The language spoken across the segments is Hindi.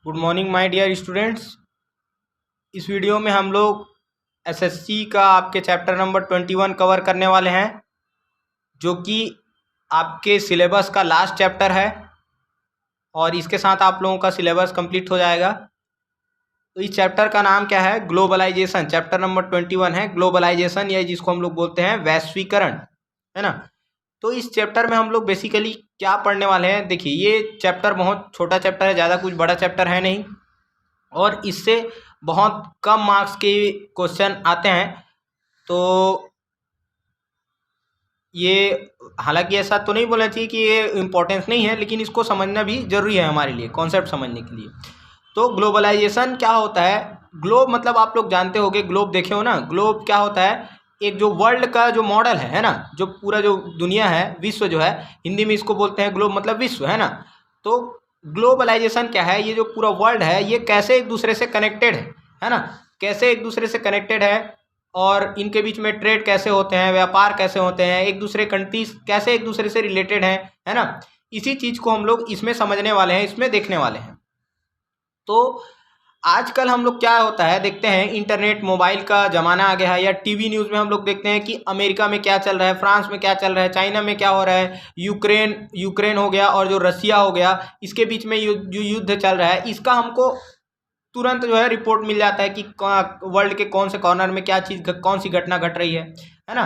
Good morning my dear students. इस वीडियो में हम लोग एसएससी का आपके चैप्टर नंबर 21 कवर करने वाले हैं, जो कि आपके सिलेबस का लास्ट चैप्टर है और इसके साथ आप लोगों का सिलेबस कंप्लीट हो जाएगा। तो इस चैप्टर का नाम क्या है? ग्लोबलाइजेशन। चैप्टर नंबर 21 है ग्लोबलाइजेशन, या जिसको हम लोग बोलते हैं वैश्वीकरण, है ना। तो इस चैप्टर में हम लोग बेसिकली क्या पढ़ने वाले हैं? देखिए, ये चैप्टर बहुत छोटा चैप्टर है, ज़्यादा कुछ बड़ा चैप्टर है नहीं, और इससे बहुत कम मार्क्स के क्वेश्चन आते हैं। तो ये हालांकि ऐसा तो नहीं बोलना चाहिए कि ये इम्पोर्टेंस नहीं है, लेकिन इसको समझना भी ज़रूरी है हमारे लिए, कॉन्सेप्ट समझने के लिए। तो ग्लोबलाइजेशन क्या होता है? ग्लोब मतलब आप लोग जानते होंगे, ग्लोब देखे हो ना। ग्लोब क्या होता है? एक जो वर्ल्ड का जो मॉडल है ना, जो पूरा जो दुनिया है, विश्व जो है, हिंदी में इसको बोलते हैं ग्लोब, मतलब विश्व, है ना। तो ग्लोबलाइजेशन क्या है? ये जो पूरा वर्ल्ड है, ये कैसे एक दूसरे से कनेक्टेड है ना, कैसे एक दूसरे से कनेक्टेड है, और इनके बीच में ट्रेड कैसे होते हैं, व्यापार कैसे होते हैं, एक दूसरे कंट्रीज कैसे एक दूसरे से रिलेटेड हैं, है ना। इसी चीज़ को हम लोग इसमें समझने वाले हैं, इसमें देखने वाले हैं। तो आजकल हम लोग क्या होता है देखते हैं, इंटरनेट मोबाइल का ज़माना आ गया है, या टीवी न्यूज़ में हम लोग देखते हैं कि अमेरिका में क्या चल रहा है, फ्रांस में क्या चल रहा है, चाइना में क्या हो रहा है, यूक्रेन हो गया और जो रसिया हो गया, इसके बीच में जो युद्ध चल रहा है, इसका हमको तुरंत जो है रिपोर्ट मिल जाता है कि वर्ल्ड के कौन से कॉर्नर में क्या चीज़, कौन सी घटना घट रही है ना।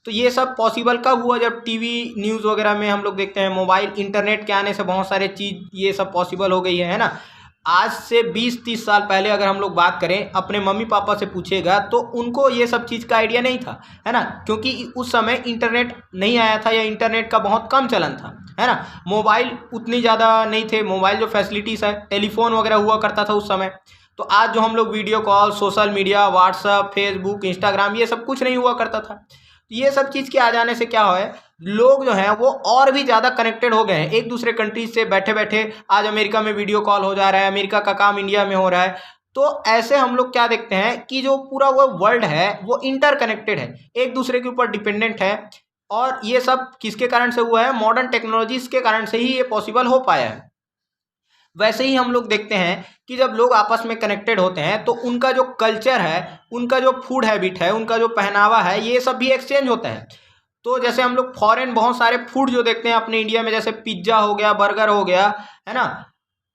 तो ये सब पॉसिबल कब हुआ? जब टीवी न्यूज़ वगैरह में हम लोग देखते हैं, मोबाइल इंटरनेट के आने से बहुत सारे चीज़ ये सब पॉसिबल हो गई है ना। आज से 20-30 साल पहले अगर हम लोग बात करें, अपने मम्मी पापा से पूछेगा तो उनको ये सब चीज़ का आइडिया नहीं था, है ना, क्योंकि उस समय इंटरनेट नहीं आया था, या इंटरनेट का बहुत कम चलन था, है ना। मोबाइल उतनी ज़्यादा नहीं थे, मोबाइल जो फैसिलिटीज़ है, टेलीफोन वगैरह हुआ करता था उस समय। तो आज जो हम लोग video call, social media, WhatsApp, Facebook, Instagram, ये सब कुछ नहीं हुआ करता था। ये सब चीज़ के आ जाने से क्या हुआ है, लोग जो हैं वो और भी ज़्यादा कनेक्टेड हो गए हैं एक दूसरे कंट्रीज से। बैठे बैठे आज अमेरिका में वीडियो कॉल हो जा रहा है, अमेरिका का काम इंडिया में हो रहा है। तो ऐसे हम लोग क्या देखते हैं कि जो पूरा वो वर्ल्ड है वो इंटरकनेक्टेड है, एक दूसरे के ऊपर डिपेंडेंट है। और ये सब किसके कारण से हुआ है? मॉडर्न टेक्नोलॉजीज के कारण से ही ये पॉसिबल हो पाया है। वैसे ही हम लोग देखते हैं कि जब लोग आपस में कनेक्टेड होते हैं तो उनका जो कल्चर है, उनका जो फूड हैबिट है, उनका जो पहनावा है, ये सब भी एक्सचेंज होता है। तो जैसे हम लोग फॉरेन बहुत सारे फूड जो देखते हैं अपने इंडिया में, जैसे पिज्ज़ा हो गया, बर्गर हो गया, है ना,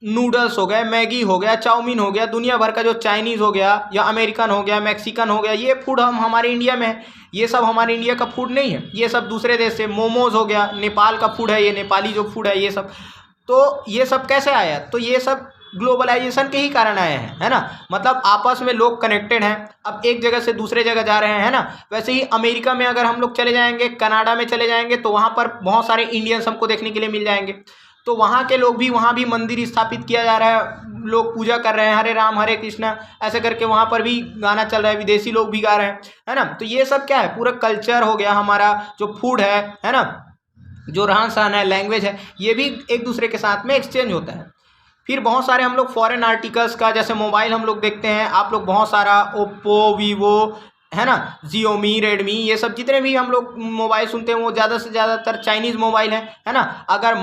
नूडल्स हो गए, मैगी हो गया, चाउमीन हो गया, दुनिया भर का जो चाइनीज़ हो गया, या अमेरिकन हो गया, मैक्सिकन हो गया, ये फूड हम हमारे इंडिया में है। ये सब हमारे इंडिया का फूड नहीं है, ये सब दूसरे देश से। मोमोज हो गया, नेपाल का फूड है, ये नेपाली जो फूड है, ये सब। तो ये सब कैसे आया? तो ये सब ग्लोबलाइजेशन के ही कारण आए हैं, है ना। मतलब आपस में लोग कनेक्टेड हैं, अब एक जगह से दूसरे जगह जा रहे हैं, है ना। वैसे ही अमेरिका में अगर हम लोग चले जाएंगे, कनाडा में चले जाएंगे, तो वहाँ पर बहुत सारे इंडियंस हमको देखने के लिए मिल जाएंगे। तो वहाँ के लोग भी, वहाँ भी मंदिर स्थापित किया जा रहा है, लोग पूजा कर रहे हैं, हरे राम हरे कृष्णा ऐसे करके। वहाँ पर भी गाना चल रहा है, विदेशी लोग भी गा रहे हैं, है ना। तो ये सब क्या है? पूरा कल्चर हो गया हमारा, जो फूड है ना, जो रहन सहन है, लैंग्वेज है, ये भी एक दूसरे के साथ में एक्सचेंज होता है। फिर बहुत सारे हम लोग फॉरेन आर्टिकल्स का, जैसे मोबाइल हम लोग देखते हैं, आप लोग बहुत सारा ओप्पो, वीवो, है ना, जियोमी, रेडमी, ये सब जितने भी हम लोग मोबाइल सुनते हैं वो ज़्यादा से ज़्यादातर चाइनीज़ मोबाइल है ना। अगर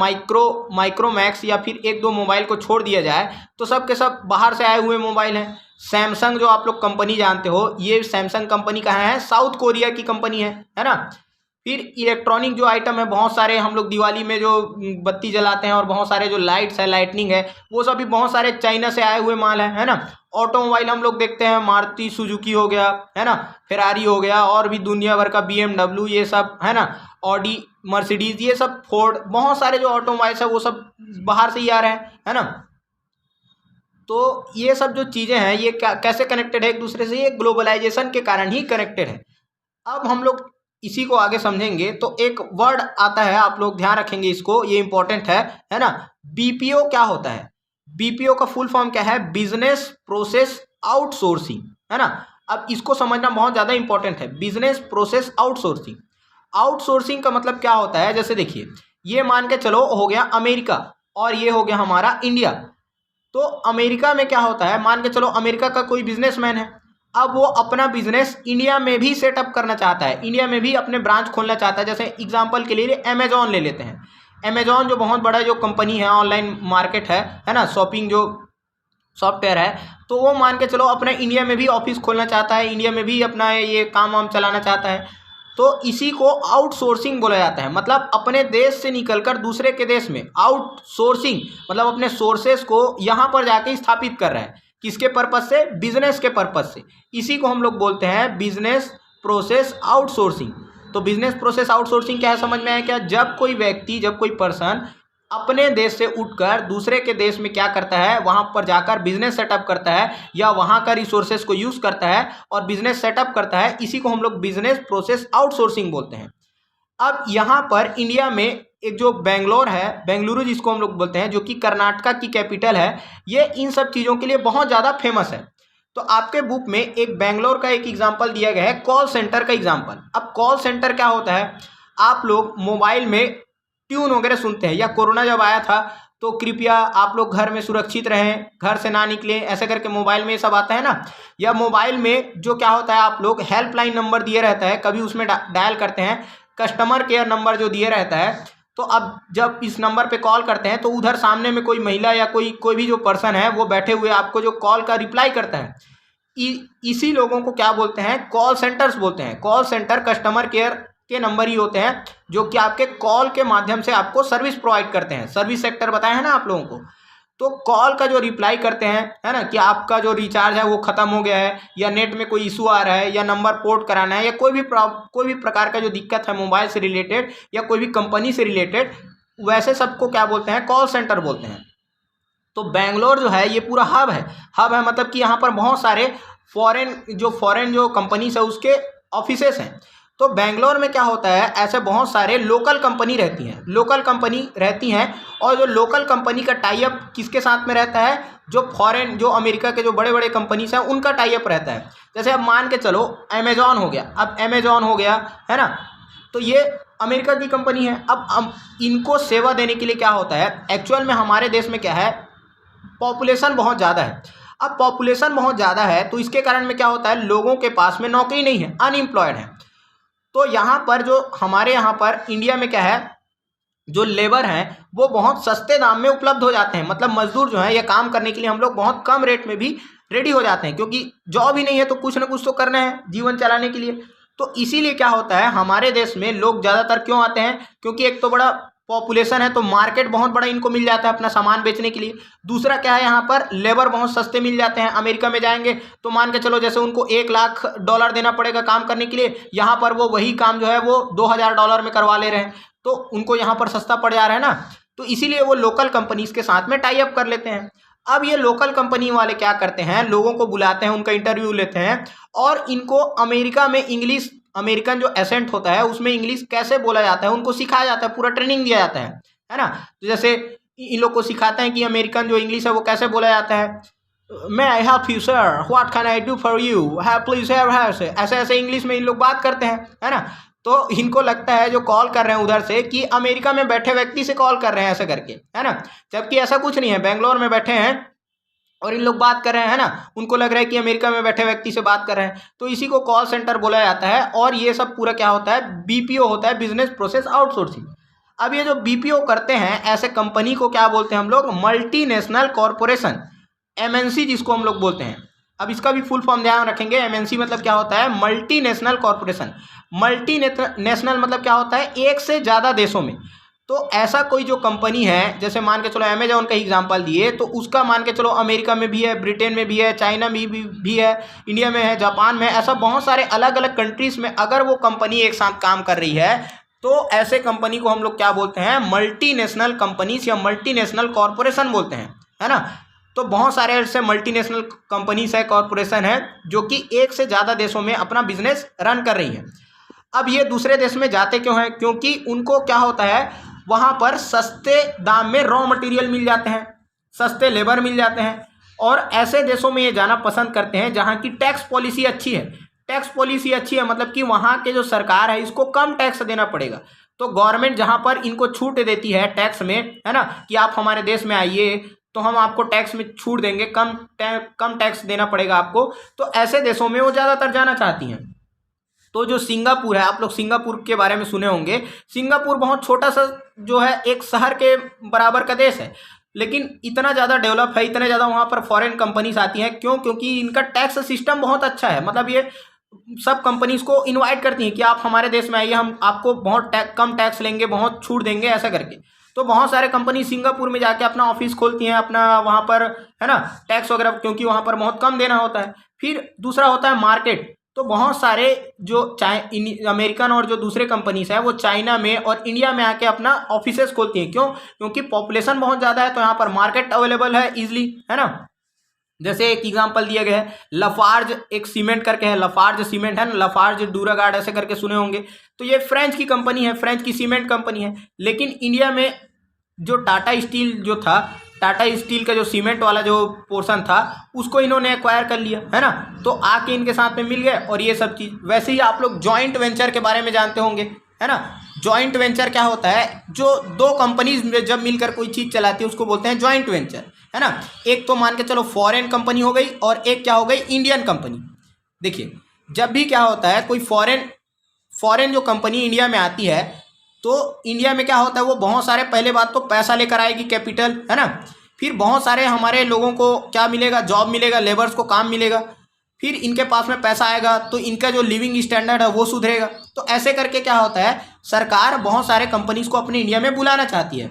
माइक्रोमैक्स या फिर एक दो मोबाइल को छोड़ दिया जाए तो सब के सब बाहर से आए हुए मोबाइल हैं। सैमसंग जो आप लोग कंपनी जानते हो, ये सैमसंग कंपनी कहाँ है? साउथ कोरिया की कंपनी है ना। फिर इलेक्ट्रॉनिक जो आइटम है बहुत सारे, हम लोग दिवाली में जो बत्ती जलाते हैं और बहुत सारे जो लाइट्स है, लाइटनिंग है, वो सब भी बहुत सारे चाइना से आए हुए माल है ना। ऑटोमोबाइल हम लोग देखते हैं, मारुति सुजुकी हो गया, है ना, फेरारी हो गया, और भी दुनिया भर का BMW, ये सब, है ना, ऑडी, मर्सिडीज, ये सब, फोर्ड, बहुत सारे जो ऑटोमोबाइल्स है वो सब बाहर से ही आ रहे हैं, है ना। तो ये सब जो चीज़ें हैं ये कैसे कनेक्टेड है एक दूसरे से? ये ग्लोबलाइजेशन के कारण ही कनेक्टेड है। अब हम लोग इसी को आगे समझेंगे तो एक वर्ड आता है, आप लोग ध्यान रखेंगे इसको, ये इंपॉर्टेंट है ना। बीपीओ क्या होता है? बीपीओ का फुल फॉर्म क्या है? बिजनेस प्रोसेस आउटसोर्सिंग, है ना। अब इसको समझना बहुत ज़्यादा इंपॉर्टेंट है, बिजनेस प्रोसेस आउटसोर्सिंग। आउटसोर्सिंग का मतलब क्या होता है? जैसे देखिए, ये मान के चलो हो गया अमेरिका, और ये हो गया हमारा इंडिया। तो अमेरिका में क्या होता है, मान के चलो अमेरिका का कोई बिजनेसमैन है, अब वो अपना बिजनेस इंडिया में भी सेटअप करना चाहता है, इंडिया में भी अपने ब्रांच खोलना चाहता है। जैसे एग्जांपल के लिए अमेजॉन ले लेते हैं। अमेजॉन जो बहुत बड़ा जो कंपनी है, ऑनलाइन मार्केट है ना, शॉपिंग जो सॉफ्टवेयर है, तो वो मान के चलो अपने इंडिया में भी ऑफिस खोलना चाहता है, इंडिया में भी अपना ये काम वाम चलाना चाहता है, तो इसी को आउटसोर्सिंग बोला जाता है। मतलब अपने देश से निकलकर दूसरे के देश में, आउटसोर्सिंग मतलब अपने सोर्सेस को यहाँ पर जाके स्थापित कर रहा है। किसके पर्पज से? बिजनेस के पर्पज से। इसी को हम लोग बोलते हैं बिजनेस प्रोसेस आउटसोर्सिंग। तो बिजनेस प्रोसेस आउटसोर्सिंग क्या है, समझ में आया क्या? जब कोई व्यक्ति, जब कोई पर्सन अपने देश से उठकर दूसरे के देश में क्या करता है, वहां पर जाकर बिजनेस सेटअप करता है या वहां का रिसोर्सेज को यूज करता है और बिजनेस सेटअप करता है, इसी को हम लोग बिजनेस प्रोसेस आउटसोर्सिंग बोलते हैं। अब यहाँ पर इंडिया में एक जो बेंगलोर है, बेंगलुरु जिसको हम लोग बोलते हैं, जो कि कर्नाटका की कैपिटल है, ये इन सब चीज़ों के लिए बहुत ज़्यादा फेमस है। तो आपके बुक में एक बेंगलोर का एक एग्जाम्पल दिया गया है, कॉल सेंटर का एग्जाम्पल। अब कॉल सेंटर क्या होता है, आप लोग मोबाइल में ट्यून वगैरह सुनते हैं, या कोरोना जब आया था तो कृपया आप लोग घर में सुरक्षित रहें, घर से ना निकलें, ऐसे करके मोबाइल में ये सब आता है ना। या मोबाइल में जो क्या होता है, आप लोग हेल्पलाइन नंबर दिए रहता है, कभी उसमें डायल करते हैं, कस्टमर केयर नंबर जो दिए रहता है। तो अब जब इस नंबर पे कॉल करते हैं तो उधर सामने में कोई महिला या कोई भी जो पर्सन है वो बैठे हुए आपको जो कॉल का रिप्लाई करता है, इसी लोगों को क्या बोलते हैं, कॉल सेंटर्स बोलते हैं। कॉल सेंटर कस्टमर केयर के नंबर ही होते हैं जो कि आपके कॉल के माध्यम से आपको सर्विस प्रोवाइड करते हैं। सर्विस सेक्टर बताया है ना आप लोगों को। तो कॉल का जो रिप्लाई करते हैं, है ना, कि आपका जो रिचार्ज है वो ख़त्म हो गया है, या नेट में कोई इशू आ रहा है, या नंबर पोर्ट कराना है, या कोई भी प्रकार का जो दिक्कत है मोबाइल से रिलेटेड या कोई भी कंपनी से रिलेटेड, वैसे सबको क्या बोलते हैं, कॉल सेंटर बोलते हैं। तो बेंगलोर जो है ये पूरा हब है। हब है मतलब कि यहाँ पर बहुत सारे फॉरेन जो कंपनीज है उसके ऑफिसेस हैं। तो बेंगलोर में क्या होता है, ऐसे बहुत सारे लोकल कंपनी रहती हैं, और जो लोकल कंपनी का टाई अप किसके साथ में रहता है, जो अमेरिका के जो बड़े बड़े कंपनीज हैं उनका टाई अप रहता है। जैसे अब मान के चलो अमेजॉन हो गया, अब अमेजॉन हो गया, है ना, तो ये अमेरिका की कंपनी है। अब इनको सेवा देने के लिए क्या होता है, एक्चुअल में हमारे देश में क्या है, पॉपुलेशन बहुत ज़्यादा है। अब पॉपुलेशन बहुत ज़्यादा है तो इसके कारण में क्या होता है, लोगों के पास में नौकरी नहीं है, अनएम्प्लॉयड है। तो यहाँ पर जो हमारे यहाँ पर इंडिया में क्या है, जो लेबर हैं वो बहुत सस्ते दाम में उपलब्ध हो जाते हैं। मतलब मजदूर जो है ये काम करने के लिए हम लोग बहुत कम रेट में भी रेडी हो जाते हैं, क्योंकि जॉब ही नहीं है तो कुछ ना कुछ तो करना है जीवन चलाने के लिए। तो इसीलिए क्या होता है, हमारे देश में लोग ज़्यादातर क्यों आते हैं, क्योंकि एक तो बड़ा पॉपुलेशन है तो मार्केट बहुत बड़ा इनको मिल जाता है अपना सामान बेचने के लिए। दूसरा क्या है, यहाँ पर लेबर बहुत सस्ते मिल जाते हैं। अमेरिका में जाएंगे तो मान के चलो जैसे उनको $1,00,000 देना पड़ेगा काम करने के लिए, यहाँ पर वो वही काम जो है वो $2,000 में करवा ले रहे हैं, तो उनको यहाँ पर सस्ता पड़ जा रहा है ना। तो इसीलिए वो लोकल कंपनीज के साथ में टाई अप कर लेते हैं। अब ये लोकल कंपनी वाले क्या करते हैं, लोगों को बुलाते हैं, उनका इंटरव्यू लेते हैं, और इनको अमेरिका में इंग्लिश, अमेरिकन जो एसेंट होता है उसमें इंग्लिश कैसे बोला जाता है उनको सिखाया जाता है, पूरा ट्रेनिंग दिया जाता है ना। तो जैसे इन लोग को सिखाते हैं कि अमेरिकन जो इंग्लिश है वो कैसे बोला जाता है, मैं I help you sir, what can I do for you, have please have, ऐसे ऐसे इंग्लिश में इन लोग बात करते हैं, है ना। तो इनको लगता है जो कॉल कर रहे हैं उधर से कि अमेरिका में बैठे व्यक्ति से कॉल कर रहे हैं ऐसे करके, है ना। जबकि ऐसा कुछ नहीं है, बेंगलोर में बैठे हैं और इन लोग बात कर रहे हैं ना, उनको लग रहा है कि अमेरिका में बैठे व्यक्ति से बात कर रहे हैं। तो इसी को कॉल सेंटर बोला जाता है। और ये सब पूरा क्या होता है, बीपीओ होता है, बिजनेस प्रोसेस आउटसोर्सिंग। अब ये जो बीपीओ करते हैं ऐसे कंपनी को क्या बोलते हैं हम लोग, मल्टीनेशनल कॉरपोरेशन, एमएनसी जिसको हम लोग बोलते हैं। अब इसका भी फुल फॉर्म ध्यान रखेंगे, एमएनसी मतलब क्या होता है, मल्टीनेशनल कॉरपोरेशन। मल्टीनेशनल मतलब क्या होता है, एक से ज़्यादा देशों में। तो ऐसा कोई जो कंपनी है, जैसे मान के चलो अमेजॉन का एग्जांपल दिए, तो उसका मान के चलो अमेरिका में भी है, ब्रिटेन में भी है, चाइना में भी है, इंडिया में है, जापान में, ऐसा बहुत सारे अलग अलग कंट्रीज में अगर वो कंपनी एक साथ काम कर रही है तो ऐसे कंपनी को हम लोग क्या बोलते हैं, मल्टीनेशनल कंपनीज या मल्टीनेशनल कॉरपोरेशन बोलते हैं, है ना। तो बहुत सारे ऐसे मल्टीनेशनल कंपनीज है, कॉरपोरेशन है, जो कि एक से ज़्यादा देशों में अपना बिजनेस रन कर रही है। अब ये दूसरे देश में जाते क्यों हैं, क्योंकि उनको क्या होता है, वहाँ पर सस्ते दाम में रॉ मटेरियल मिल जाते हैं, सस्ते लेबर मिल जाते हैं, और ऐसे देशों में ये जाना पसंद करते हैं जहाँ की टैक्स पॉलिसी अच्छी है। टैक्स पॉलिसी अच्छी है मतलब कि वहाँ के जो सरकार है इसको कम टैक्स देना पड़ेगा। तो गवर्नमेंट जहाँ पर इनको छूट देती है टैक्स में, है ना, कि आप हमारे देश में आइए तो हम आपको टैक्स में छूट देंगे, कम टैक्स देना पड़ेगा आपको, तो ऐसे देशों में वो ज़्यादातर जाना चाहती हैं। तो जो सिंगापुर है, आप लोग सिंगापुर के बारे में सुने होंगे, सिंगापुर बहुत छोटा सा जो है एक शहर के बराबर का देश है। लेकिन इतना ज़्यादा डेवलप है, इतने ज़्यादा वहाँ पर फॉरेन कंपनीज आती हैं। क्यों? क्योंकि इनका टैक्स सिस्टम बहुत अच्छा है। मतलब ये सब कंपनीज को इनवाइट करती हैं कि आप हमारे देश में आइए, हम आपको बहुत कम टैक्स लेंगे, बहुत छूट देंगे, ऐसा करके। तो बहुत सारे कंपनी सिंगापुर में जाके अपना ऑफिस खोलती हैं, अपना वहाँ पर, है ना, टैक्स वगैरह, क्योंकि वहाँ पर बहुत कम देना होता है। फिर दूसरा होता है मार्केट। तो बहुत सारे जो अमेरिकन और जो दूसरे कंपनीज हैं वो चाइना में और इंडिया में आके अपना ऑफिसेस खोलती हैं। क्यों? क्योंकि पॉपुलेशन बहुत ज़्यादा है, तो यहाँ पर मार्केट अवेलेबल है इजिली, है ना। जैसे एक एग्जांपल दिया गया है, लफार्ज एक सीमेंट करके है, लफार्ज सीमेंट है ना, लफार्ज डूरागार्ड ऐसे करके सुने होंगे। तो ये फ्रेंच की कंपनी है, फ्रेंच की सीमेंट कंपनी है। लेकिन इंडिया में जो टाटा स्टील जो था, टाटा स्टील का जो सीमेंट वाला जो पोर्शन था, उसको इन्होंने एक्वायर कर लिया, है ना। तो आके इनके साथ में मिल गए और ये सब चीज़। वैसे ही आप लोग जॉइंट वेंचर के बारे में जानते होंगे, है ना। जॉइंट वेंचर क्या होता है? जो दो कंपनीज जब मिलकर कोई चीज़ चलाती है उसको बोलते हैं जॉइंट वेंचर, है ना। एक तो मान के चलो फॉरेन कंपनी हो गई और एक क्या हो गई, इंडियन कंपनी। देखिए, जब भी क्या होता है, कोई फॉरेन जो कंपनी इंडिया में आती है, तो इंडिया में क्या होता है, वो बहुत सारे, पहले बात तो पैसा लेकर आएगी, कैपिटल, है ना। फिर बहुत सारे हमारे लोगों को क्या मिलेगा, जॉब मिलेगा, लेबर्स को काम मिलेगा। फिर इनके पास में पैसा आएगा तो इनका जो लिविंग स्टैंडर्ड है वो सुधरेगा। तो ऐसे करके क्या होता है, सरकार बहुत सारे कंपनीज को अपने इंडिया में बुलाना चाहती है।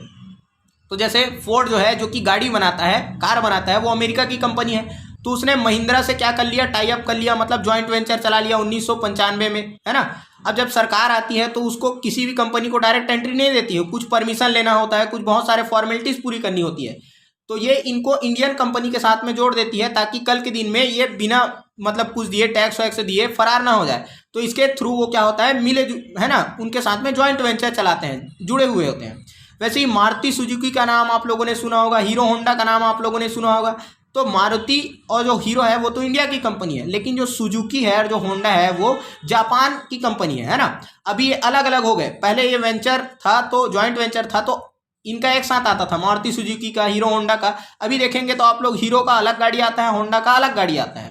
तो जैसे फोर्ड जो है, जो कि गाड़ी बनाता है, कार बनाता है, वो अमेरिका की कंपनी है। तो उसने महिंद्रा से क्या कर लिया, टाई अप कर लिया, मतलब जॉइंट वेंचर चला लिया 1995 में, है ना। अब जब सरकार आती है तो उसको किसी भी कंपनी को डायरेक्ट एंट्री नहीं देती है, कुछ परमिशन लेना होता है, कुछ बहुत सारे फॉर्मेलिटीज़ पूरी करनी होती है। तो ये इनको इंडियन कंपनी के साथ में जोड़ देती है, ताकि कल के दिन में ये बिना मतलब कुछ दिए, टैक्स वैक्स दिए फरार ना हो जाए। तो इसके थ्रू वो क्या होता है, है ना, उनके साथ में जॉइंट वेंचर चलाते हैं, जुड़े हुए होते हैं। वैसे ही मारुति सुजुकी का नाम आप लोगों ने सुना होगा, हीरो होंडा का नाम आप लोगों ने सुना होगा। तो मारुति और जो हीरो है वो तो इंडिया की कंपनी है, लेकिन जो सुजुकी है और जो होंडा है वो जापान की कंपनी है ना। अभी ये अलग अलग हो गए। पहले ये वेंचर था, तो जॉइंट वेंचर था, तो इनका एक साथ आता था, मारुति सुजुकी का, हीरो होंडा का। अभी देखेंगे तो आप लोग हीरो का अलग गाड़ी आता है, होंडा का अलग गाड़ी आता है।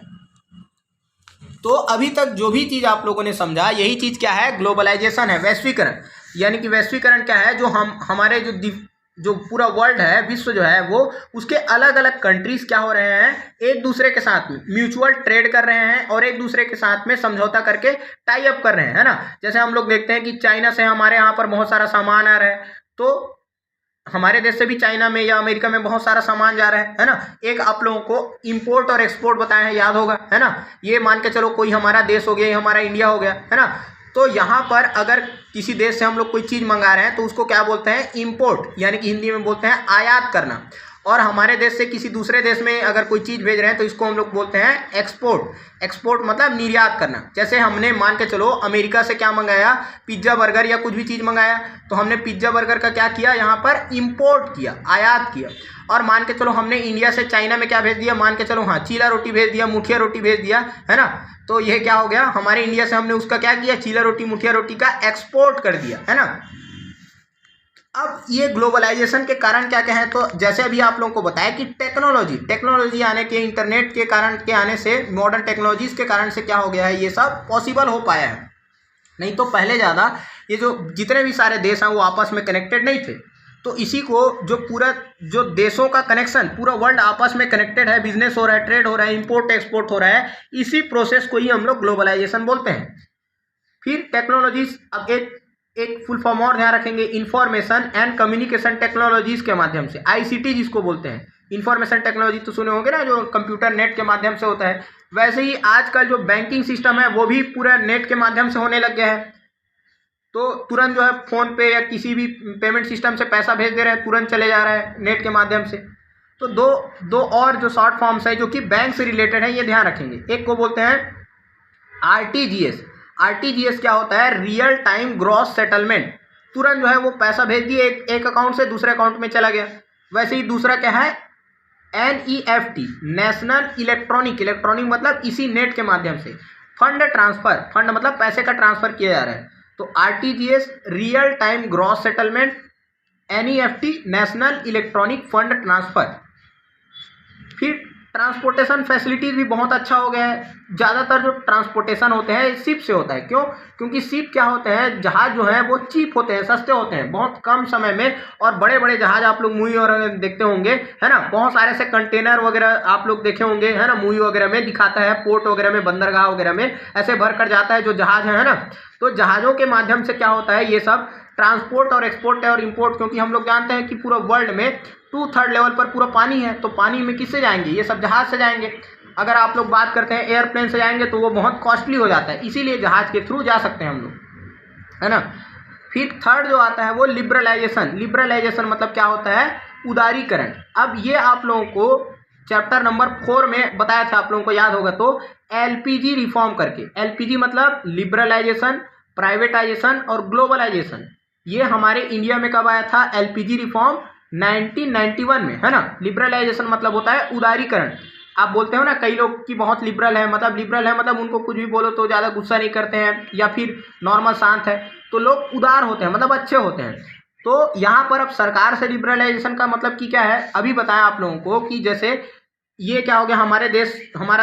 तो अभी तक जो भी चीज़ आप लोगों ने समझा, यही चीज़ क्या है, ग्लोबलाइजेशन है, वैश्वीकरण। यानी कि वैश्वीकरण क्या है, जो हमारे जो पूरा वर्ल्ड है, विश्व जो है, वो उसके अलग अलग कंट्रीज क्या हो रहे हैं, एक दूसरे के साथ में म्यूचुअल ट्रेड कर रहे हैं और एक दूसरे के साथ में समझौता करके टाई अप कर रहे हैं, है ना। जैसे हम लोग देखते हैं कि चाइना से हमारे यहाँ पर बहुत सारा सामान आ रहा है, तो हमारे देश से भी चाइना में या अमेरिका में बहुत सारा सामान जा रहा है ना। एक आप लोगों को इंपोर्ट और एक्सपोर्ट बताया है, याद होगा, है ना। ये मान के चलो कोई हमारा देश हो गया, ये हमारा इंडिया हो गया, है ना। तो यहाँ पर अगर किसी देश से हम लोग कोई चीज़ मंगा रहे हैं तो उसको क्या बोलते हैं, इंपोर्ट, यानी कि हिंदी में बोलते हैं आयात करना। और हमारे देश से किसी दूसरे देश में अगर कोई चीज़ भेज रहे हैं तो इसको हम लोग बोलते हैं एक्सपोर्ट। एक्सपोर्ट मतलब निर्यात करना। जैसे हमने मान के चलो अमेरिका से क्या मंगाया, पिज्ज़ा बर्गर या कुछ भी चीज़ मंगाया, तो हमने पिज्ज़ा बर्गर का क्या किया, यहाँ पर इंपोर्ट किया, आयात किया। और मान के चलो हमने इंडिया से चाइना में क्या भेज दिया, मान के चलो हाँ, चीला रोटी भेज दिया, मुठिया रोटी भेज दिया, है ना। तो ये क्या हो गया, हमारे इंडिया से हमने उसका क्या किया, चीला रोटी, मुठिया रोटी का एक्सपोर्ट कर दिया, है ना। अब ये ग्लोबलाइजेशन के कारण क्या क्या है, तो जैसे अभी आप लोगों को बताया कि टेक्नोलॉजी आने के, इंटरनेट के कारण के आने से, मॉडर्न टेक्नोलॉजीज के कारण से क्या हो गया है, ये सब पॉसिबल हो पाया है। नहीं तो पहले ज़्यादा ये जो जितने भी सारे देश हैं वो आपस में कनेक्टेड नहीं थे। तो इसी को जो पूरा जो देशों का कनेक्शन, पूरा वर्ल्ड आपस में कनेक्टेड है, बिजनेस हो रहा है, ट्रेड हो रहा है, इंपोर्ट एक्सपोर्ट हो रहा है, इसी प्रोसेस को ही हम लोग ग्लोबलाइजेशन बोलते हैं। फिर टेक्नोलॉजीज, अब एक फुल फॉर्म और ध्यान रखेंगे, इंफॉर्मेशन एंड कम्युनिकेशन टेक्नोलॉजीज के माध्यम से, आईसीटी जिसको बोलते हैं। इंफॉर्मेशन टेक्नोलॉजी तो सुने होंगे ना, जो कंप्यूटर नेट के माध्यम से होता है। वैसे ही आजकल जो बैंकिंग सिस्टम है वो भी पूरा नेट के माध्यम से होने लग गया है। तो तुरंत जो है फोन पे या किसी भी पेमेंट सिस्टम से पैसा भेज दे रहे हैं, तुरंत चले जा रहा है नेट के माध्यम से। तो दो और जो शॉर्ट फॉर्म्स है जो कि बैंक से रिलेटेड है, ये ध्यान रखेंगे। एक को बोलते हैं आरटीजीएस। आरटीजीएस क्या होता है, रियल टाइम ग्रॉस सेटलमेंट। तुरंत जो है वो पैसा भेज दिए, एक अकाउंट से दूसरे अकाउंट में चला गया। वैसे ही दूसरा क्या है, एनईएफटी, नेशनल इलेक्ट्रॉनिक मतलब इसी नेट के माध्यम से फंड ट्रांसफर, फंड मतलब पैसे का ट्रांसफर किया जा रहा है। तो RTGS real time gross settlement, NEFT national electronic fund transfer. फिर ट्रांसपोर्टेशन फैसिलिटीज़ भी बहुत अच्छा हो गया है। ज़्यादातर जो ट्रांसपोर्टेशन होते हैं शिप से होता है। क्यों? क्योंकि शिप क्या होते हैं, जहाज़ जो हैं वो चीप होते हैं, सस्ते होते हैं बहुत कम समय में। और बड़े बड़े जहाज़ आप लोग मूवी और देखते होंगे, है ना, बहुत सारे से कंटेनर वगैरह आप लोग देखे होंगे, है ना, मूवी वगैरह में दिखाता है, पोर्ट वगैरह में, बंदरगाह वगैरह में ऐसे भर कर जाता है जो जहाज़ है ना। तो जहाज़ों के माध्यम से क्या होता है, ये सब ट्रांसपोर्ट और एक्सपोर्ट और इम्पोर्ट, क्योंकि हम लोग जानते हैं कि पूरा वर्ल्ड में 2/3 लेवल पर पूरा पानी है, तो पानी में किससे जाएंगे, ये सब जहाज़ से जाएंगे। अगर आप लोग बात करते हैं एयरप्लेन से जाएंगे तो वो बहुत कॉस्टली हो जाता है, इसीलिए जहाज़ के थ्रू जा सकते हैं हम लोग, है ना। फिर थर्ड जो आता है वो लिबरलाइजेशन। लिबरलाइजेशन मतलब क्या होता है, उदारीकरण। अब ये आप लोगों को चैप्टर नंबर 4 में बताया था, आप लोगों को याद होगा तो, एलपीजी रिफॉर्म करके। एलपीजी मतलब लिबरलाइजेशन, प्राइवेटाइजेशन और ग्लोबलाइजेशन। ये हमारे इंडिया में कब आया था, एलपीजी रिफॉर्म 1991 में, है ना। लिबरलाइजेशन मतलब होता है उदारीकरण। आप बोलते हो ना कई लोग कि बहुत लिबरल है, मतलब उनको कुछ भी बोलो तो ज़्यादा गुस्सा नहीं करते हैं, या फिर नॉर्मल शांत है, तो लोग उदार होते हैं, मतलब अच्छे होते हैं। तो यहाँ पर अब सरकार से लिबरलाइजेशन का मतलब कि क्या है, अभी बताया आप लोगों को कि जैसे ये क्या हो गया, हमारा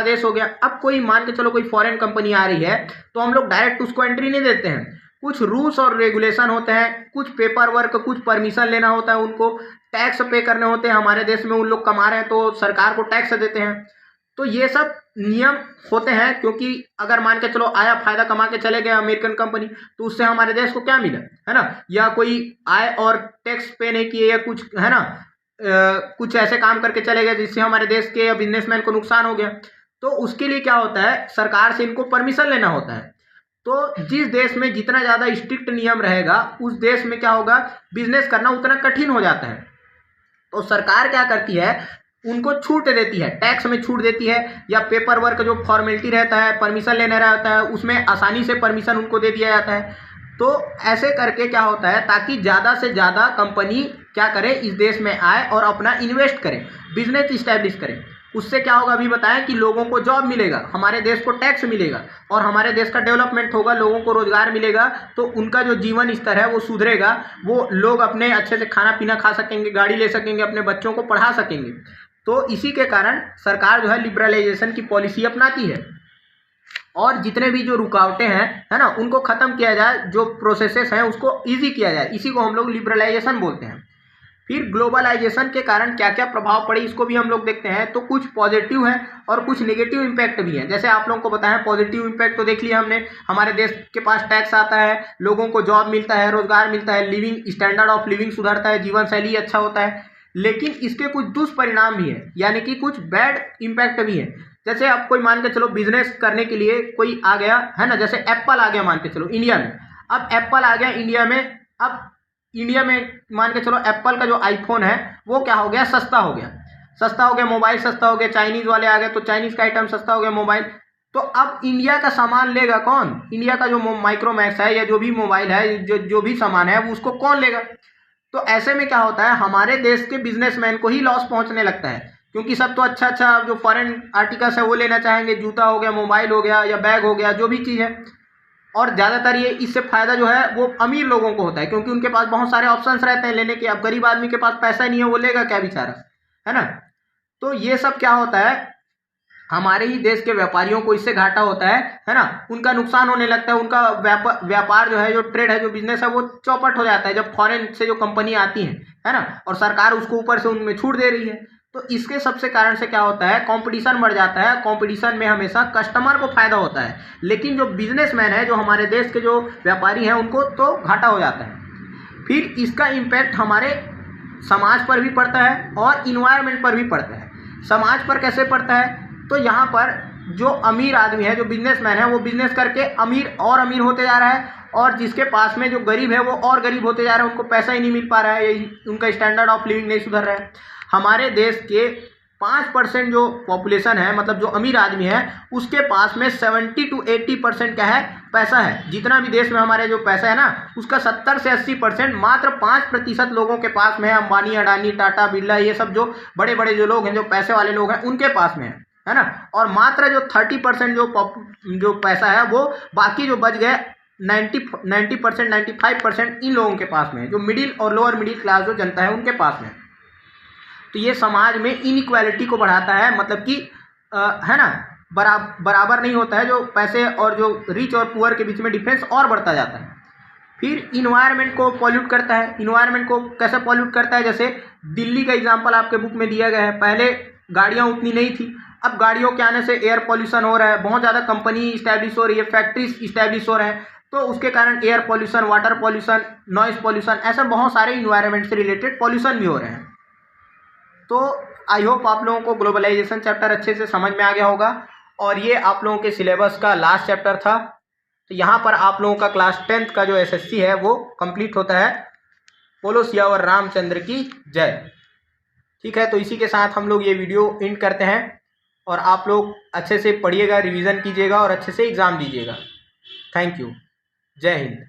देश हो गया। अब कोई मान के चलो कोई फॉरेन कंपनी आ रही है तो हम लोग डायरेक्ट उसको एंट्री नहीं देते हैं, कुछ रूल्स और रेगुलेशन होते हैं, कुछ पेपर वर्क, कुछ परमिशन लेना होता है, उनको टैक्स पे करने होते हैं। हमारे देश में उन लोग कमा रहे हैं तो सरकार को टैक्स देते हैं। तो ये सब नियम होते हैं, क्योंकि अगर मान के चलो आया, फायदा कमा के चले गए अमेरिकन कंपनी, तो उससे हमारे देश को क्या मिला, है ना। या कोई आए और टैक्स पे नहीं किए, या कुछ, है ना, कुछ ऐसे काम करके चले गए जिससे हमारे देश के या बिजनेसमैन को नुकसान हो गया, तो उसके लिए क्या होता है, सरकार से इनको परमिशन लेना होता है। तो जिस देश में जितना ज़्यादा स्ट्रिक्ट नियम रहेगा, उस देश में क्या होगा, बिजनेस करना उतना कठिन हो जाता है। तो सरकार क्या करती है, उनको छूट देती है, टैक्स में छूट देती है, या पेपर वर्क जो फॉर्मेलिटी रहता है, परमिशन लेना रहता है, उसमें आसानी से परमिशन उनको दे दिया जाता है। तो ऐसे करके क्या होता है, ताकि ज़्यादा से ज़्यादा कंपनी क्या करे, इस देश में आए और अपना इन्वेस्ट करें, बिजनेस इस्टेब्लिश करें। उससे क्या होगा, अभी बताएं कि लोगों को जॉब मिलेगा, हमारे देश को टैक्स मिलेगा, और हमारे देश का डेवलपमेंट होगा, लोगों को रोजगार मिलेगा, तो उनका जो जीवन स्तर है वो सुधरेगा, वो लोग अपने अच्छे से खाना पीना खा सकेंगे, गाड़ी ले सकेंगे, अपने बच्चों को पढ़ा सकेंगे। तो इसी के कारण सरकार जो है लिबरलाइजेशन की पॉलिसी अपनाती है, और जितने भी जो रुकावटें हैं, है ना, उनको ख़त्म किया जाए, जो प्रोसेसेस हैं उसको ईजी किया जाए, इसी को हम लोग लिबरलाइजेशन बोलते हैं। फिर ग्लोबलाइजेशन के कारण क्या क्या प्रभाव पड़े, इसको भी हम लोग देखते हैं। तो कुछ पॉजिटिव है और कुछ नेगेटिव इम्पैक्ट भी है। जैसे आप लोगों को बताया, पॉजिटिव इम्पैक्ट तो देख लिया हमने, हमारे देश के पास टैक्स आता है, लोगों को जॉब मिलता है, रोजगार मिलता है, लिविंग स्टैंडर्ड ऑफ लिविंग सुधरता है, जीवन शैली अच्छा होता है। लेकिन इसके कुछ दुष्परिणाम भी हैं, यानी कि कुछ बैड इम्पैक्ट भी हैं। जैसे आप कोई मान के चलो बिजनेस करने के लिए कोई आ गया, है ना, जैसे एप्पल आ गया मान के चलो इंडिया में। अब एप्पल आ गया इंडिया में, अब इंडिया में मान के चलो एप्पल का जो आईफोन है वो क्या हो गया, सस्ता हो गया, मोबाइल सस्ता हो गया, चाइनीज़ वाले आ गए तो चाइनीज़ का आइटम सस्ता हो गया मोबाइल। तो अब इंडिया का सामान लेगा कौन, इंडिया का जो माइक्रोमैक्स है या जो भी मोबाइल है, जो भी सामान है वो उसको कौन लेगा। तो ऐसे में क्या होता है, हमारे देश के बिजनेसमैन को ही लॉस पहुंचने लगता है, क्योंकि सब तो अच्छा जो फॉरेन आर्टिकल्स है वो लेना चाहेंगे, जूता हो गया, मोबाइल हो गया, या बैग हो गया, जो भी चीज़ है। और ज़्यादातर ये इससे फ़ायदा जो है वो अमीर लोगों को होता है, क्योंकि उनके पास बहुत सारे ऑप्शंस रहते हैं लेने के। अब गरीब आदमी के पास पैसा नहीं है, वो लेगा क्या बेचारा, है ना। तो ये सब क्या होता है, हमारे ही देश के व्यापारियों को इससे घाटा होता है ना, उनका नुकसान होने लगता है, उनका व्यापार जो है, जो ट्रेड है, जो बिजनेस है, वो चौपट हो जाता है जब फॉरेन से जो कंपनी आती है ना, और सरकार उसको ऊपर से उनमें छूट दे रही है। तो इसके सबसे कारण से क्या होता है, कंपटीशन बढ़ जाता है। कंपटीशन में हमेशा कस्टमर को फायदा होता है, लेकिन जो बिजनेसमैन है, जो हमारे देश के जो व्यापारी हैं, उनको तो घाटा हो जाता है। फिर इसका इम्पैक्ट हमारे समाज पर भी पड़ता है और इन्वायरमेंट पर भी पड़ता है। समाज पर कैसे पड़ता है, तो यहाँ पर जो अमीर आदमी है, जो बिजनेसमैन है, वो बिजनेस करके अमीर और अमीर होते जा रहा है, और जिसके पास में जो गरीब है वो और गरीब होते जा रहा है, उनको पैसा ही नहीं मिल पा रहा है, उनका स्टैंडर्ड ऑफ लिविंग नहीं सुधर रहा है। हमारे देश के 5% जो पॉपुलेशन है, मतलब जो अमीर आदमी है, उसके पास में 70 to 80% क्या है, पैसा है। जितना भी देश में हमारे जो पैसा है ना, उसका 70 से 80% मात्र 5% लोगों के पास में है। अंबानी, अडानी, टाटा, बिरला, ये सब जो बड़े बड़े जो लोग हैं, जो पैसे वाले लोग हैं, उनके पास में है ना। और मात्र जो 30% जो पैसा है, वो बाकी जो बच गए 90%, 95% इन लोगों के पास में है, जो मिडिल और लोअर मिडिल क्लास जो जनता है उनके पास में। तो ये समाज में इनइक्वालिटी को बढ़ाता है, मतलब कि है ना, बराबर नहीं होता है, जो पैसे और जो रिच और पुअर के बीच में डिफरेंस और बढ़ता जाता है। फिर इन्वायरमेंट को पॉल्यूट करता है। इन्वायरमेंट को कैसे पॉल्यूट करता है, जैसे दिल्ली का एग्जांपल आपके बुक में दिया गया है। पहले गाड़ियाँ उतनी नहीं थी, अब गाड़ियों के आने से एयर पॉल्यूशन हो रहा है, बहुत ज़्यादा कंपनी इस्टेब्लिश हो रही है, फैक्ट्रीज इस्टेब्लिश हो रहे हैं, तो उसके कारण air pollution, water pollution, noise pollution, ऐसे बहुत सारे इन्वायरमेंट से रिलेटेड पॉल्यूशन भी हो रहे हैं। तो आई होप आप लोगों को ग्लोबलाइजेशन चैप्टर अच्छे से समझ में आ गया होगा, और ये आप लोगों के सिलेबस का लास्ट चैप्टर था। तो यहाँ पर आप लोगों का क्लास 10th का जो एसएससी है वो कंप्लीट होता है। बोलो सियावर रामचंद्र की जय। ठीक है, तो इसी के साथ हम लोग ये वीडियो एंड करते हैं, और आप लोग अच्छे से पढ़िएगा, रिवीजन कीजिएगा और अच्छे से एग्ज़ाम दीजिएगा। Thank you. जय हिंद।